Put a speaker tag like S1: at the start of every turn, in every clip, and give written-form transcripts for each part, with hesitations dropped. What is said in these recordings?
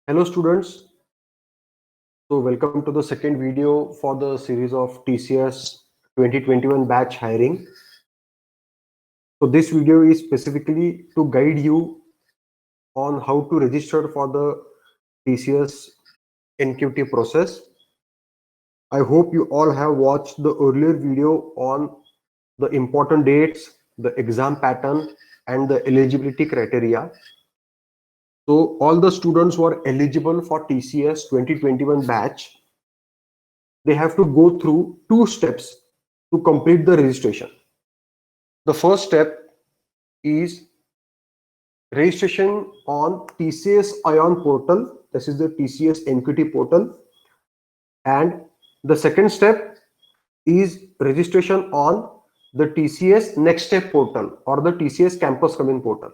S1: Hello students, so welcome to the second video for the series of TCS 2021 batch hiring. So this video is specifically to guide you on how to register for the TCS NQT process. I hope you all have watched the earlier video on the important dates, the exam pattern and the eligibility criteria. So all the students who are eligible for TCS 2021 batch, they have to go through two steps to complete the registration. The first step is registration on TCS Ion portal. This is the TCS NQT portal. And the second step is registration on the TCS Next Step portal or the TCS Campus Coming portal.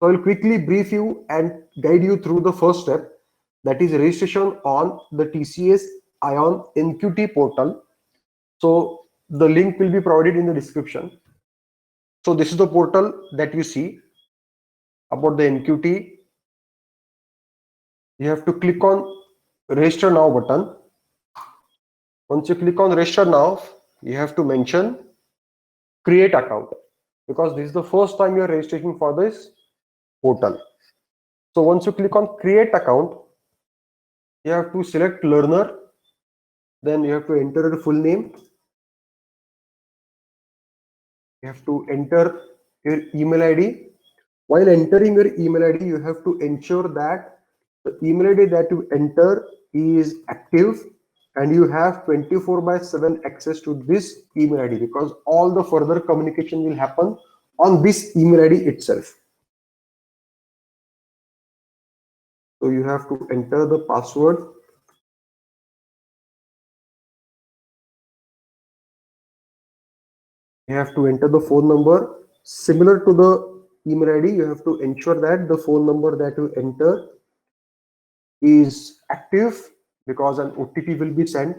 S1: So I will quickly brief you and guide you through the first step, that is registration on the TCS Ion NQT portal. So the link will be provided in the description. So this is the portal that you see about the NQT. You have to click on register now button. Once you click on register now, you have to mention create account, because this is the first time you are registering for this portal. So once you click on create account, you have to select learner, then you have to enter your full name, you have to enter your email ID. While entering your email ID, you have to ensure that the email ID that you enter is active and you have 24/7 access to this email ID, because all the further communication will happen on this email ID itself. So you have to enter the password. You have to enter the phone number similar to the email ID. You have to ensure that the phone number that you enter is active, because an OTP will be sent.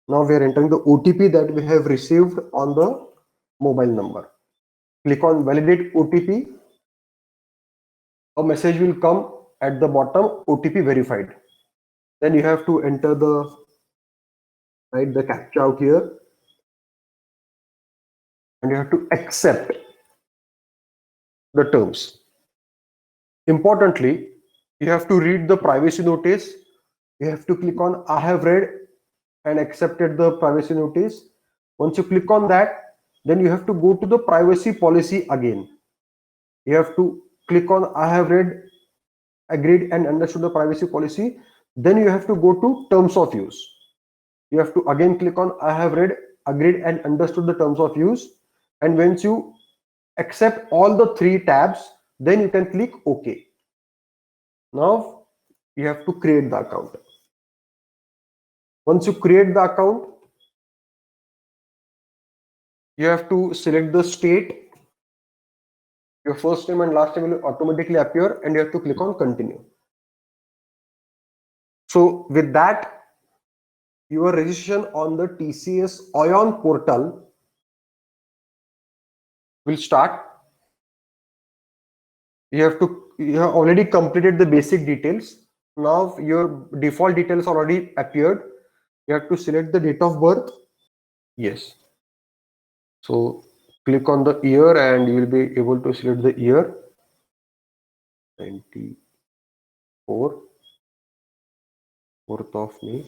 S1: Now we are entering the OTP that we have received on the mobile number. Click on validate OTP. A message will come at the bottom, OTP verified. Then you have to enter the captcha out here, and you have to accept the terms. Importantly, you have to read the privacy notice. You have to click on I have read and accepted the privacy notice. Once you click on that, then you have to go to the privacy policy again. You have to click on I have read, agreed and understood the privacy policy. Then you have to go to terms of use. You have to again click on I have read, agreed and understood the terms of use. And once you accept all the three tabs, then you can click OK. Now you have to create the account. Once you create the account, you have to select the state. Your first name and last name will automatically appear, and you have to click on continue. So with that, your registration on the TCS Ion portal will start. You have already completed the basic details. Now your default details already appeared. You have to select the date of birth. Yes. So click on the year and you will be able to select the year. 94, 4th of May.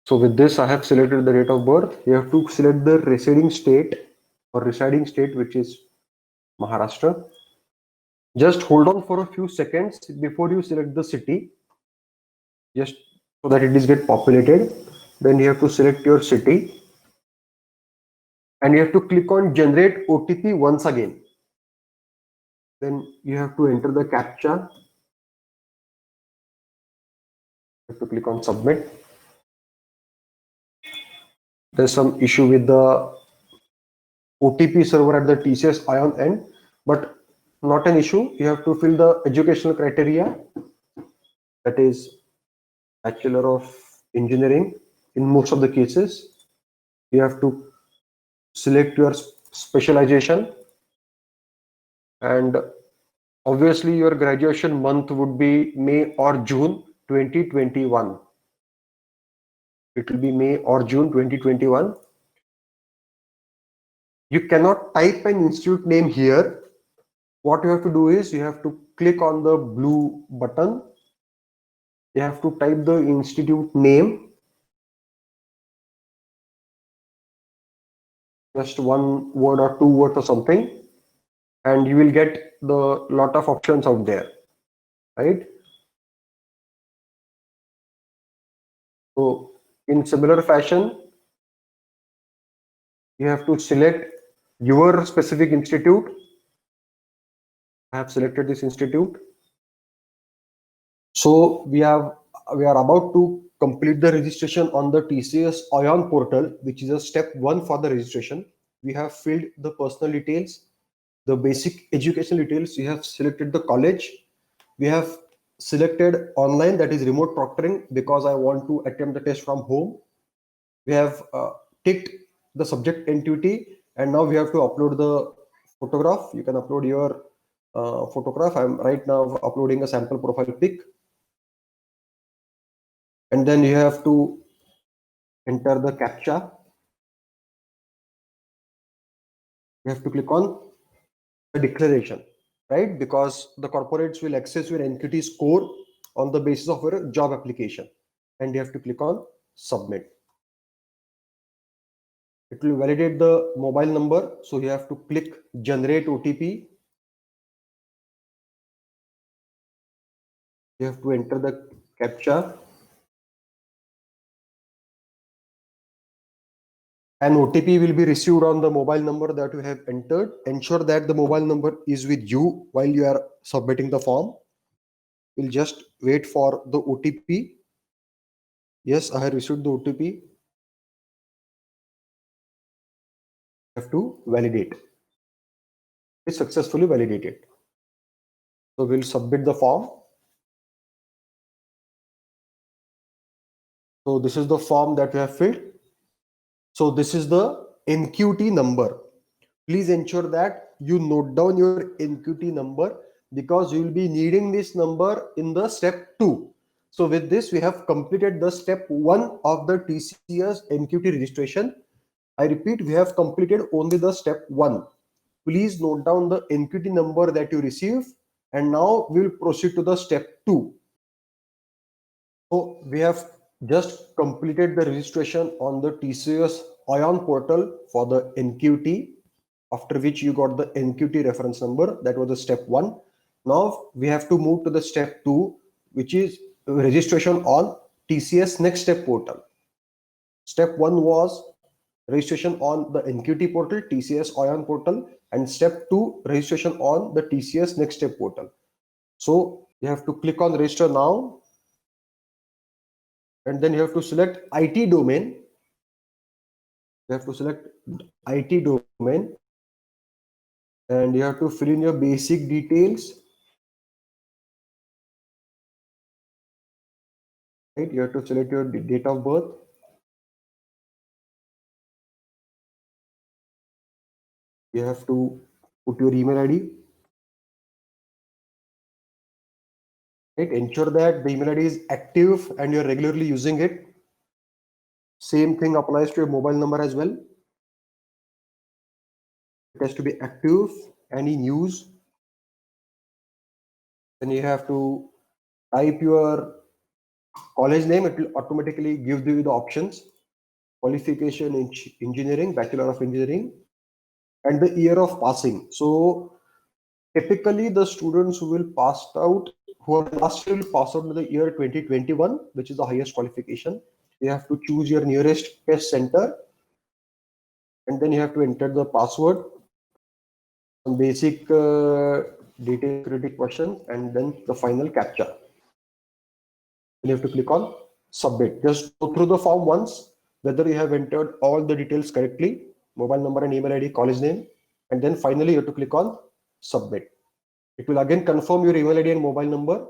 S1: So with this, I have selected the date of birth. You have to select the residing state, which is Maharashtra. Just hold on for a few seconds before you select the city, just so that it is get populated. Then you have to select your city and you have to click on generate OTP once again. Then you have to enter the captcha. You have to click on submit. There's some issue with the OTP server at the TCS Ion end, but not an issue. You have to fill the educational criteria, that is Bachelor of Engineering in most of the cases. You have to select your specialization, and Obviously, your graduation month would be May or June 2021. It will be May or June 2021. You cannot type an institute name here. What you have to do is you have to click on the blue button. You have to type the institute name, just one word or two words or something, and you will get the lot of options out there, right? So in similar fashion, you have to select your specific institute. I have selected this institute. So we are about to complete the registration on the TCS Ion portal, which is a step one for the registration. We have filled the personal details, the basic educational details. We have selected the college. We have selected online, that is remote proctoring, because I want to attempt the test from home. We have ticked the subject entity, and now we have to upload the photograph. You can upload your photograph. I'm right now uploading a sample profile pic, and then you have to enter the captcha. You have to click on the declaration, right? Because the corporates will access your NQT score on the basis of your job application, and you have to click on submit. It will validate the mobile number, so you have to click generate OTP. You have to enter the captcha. An OTP will be received on the mobile number that you have entered. Ensure that the mobile number is with you while you are submitting the form. We'll just wait for the OTP. Yes, I have received the OTP. Have to validate. It's successfully validated. So we'll submit the form. So this is the form that we have filled. So this is the NQT number. Please ensure that you note down your NQT number, because you will be needing this number in the step 2. So with this, we have completed the step 1 of the TCS NQT registration. I repeat, we have completed only the step 1. Please note down the NQT number that you receive, and now we will proceed to the step 2. So we have just completed the registration on the TCS Ion portal for the NQT, after which you got the NQT reference number. That was the step 1. Now we have to move to the step 2, which is registration on TCS Next Step portal. Step 1 was registration on the NQT portal, TCS Ion portal, and step 2, registration on the TCS Next Step portal. So you have to click on register now, and then you have to select IT domain. You have to select IT domain, and you have to fill in your basic details. Right? You have to select your date of birth. You have to put your email ID. Right? Ensure that the email ID is active and you're regularly using it. Same thing applies to your mobile number as well. It has to be active and in use. Then you have to type your college name. It will automatically give you the options: qualification in engineering, Bachelor of Engineering, and the year of passing. So typically the students who will pass out, who are last year, will pass out in the year 2021, which is the highest qualification. You have to choose your nearest test center, and then you have to enter the password, some basic detail security question, and then the final captcha. You have to click on submit. Just go through the form once, whether you have entered all the details correctly: mobile number and email ID, college name, and then finally you have to click on submit. It will again confirm your email ID and mobile number.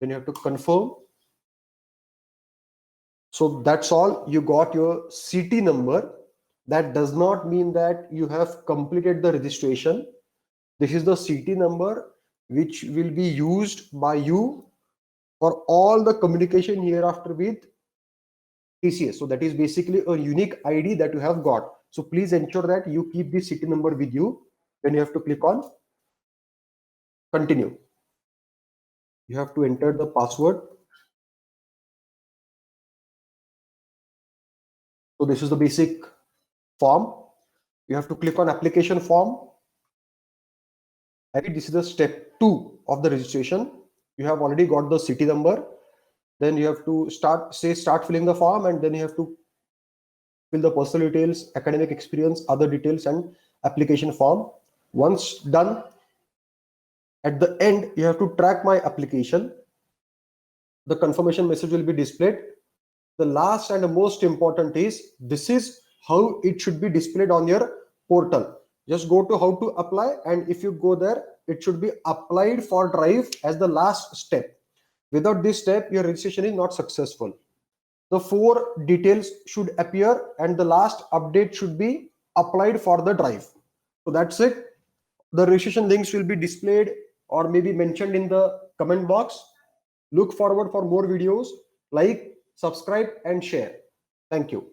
S1: Then you have to confirm. So that's all. You got your CT number. That does not mean that you have completed the registration. This is the CT number. which will be used by you for all the communication hereafter with TCS. So that is basically a unique ID that you have got. So please ensure that you keep the city number with you when you have to click on continue. You have to enter the password. So this is the basic form. You have to click on application form. This is the step 2 of the registration. You have already got the city number. Then you have to start filling the form, and then you have to fill the personal details, academic experience, other details, and application form. Once done, at the end, you have to track my application. The confirmation message will be displayed. The last and the most important is this is how it should be displayed on your portal. Just go to how to apply, and if you go there, it should be applied for drive as the last step. Without this step, your registration is not successful. The 4 details should appear, and the last update should be applied for the drive. So that's it. The registration links will be displayed or maybe mentioned in the comment box. Look forward for more videos. Like, subscribe, and share. Thank you.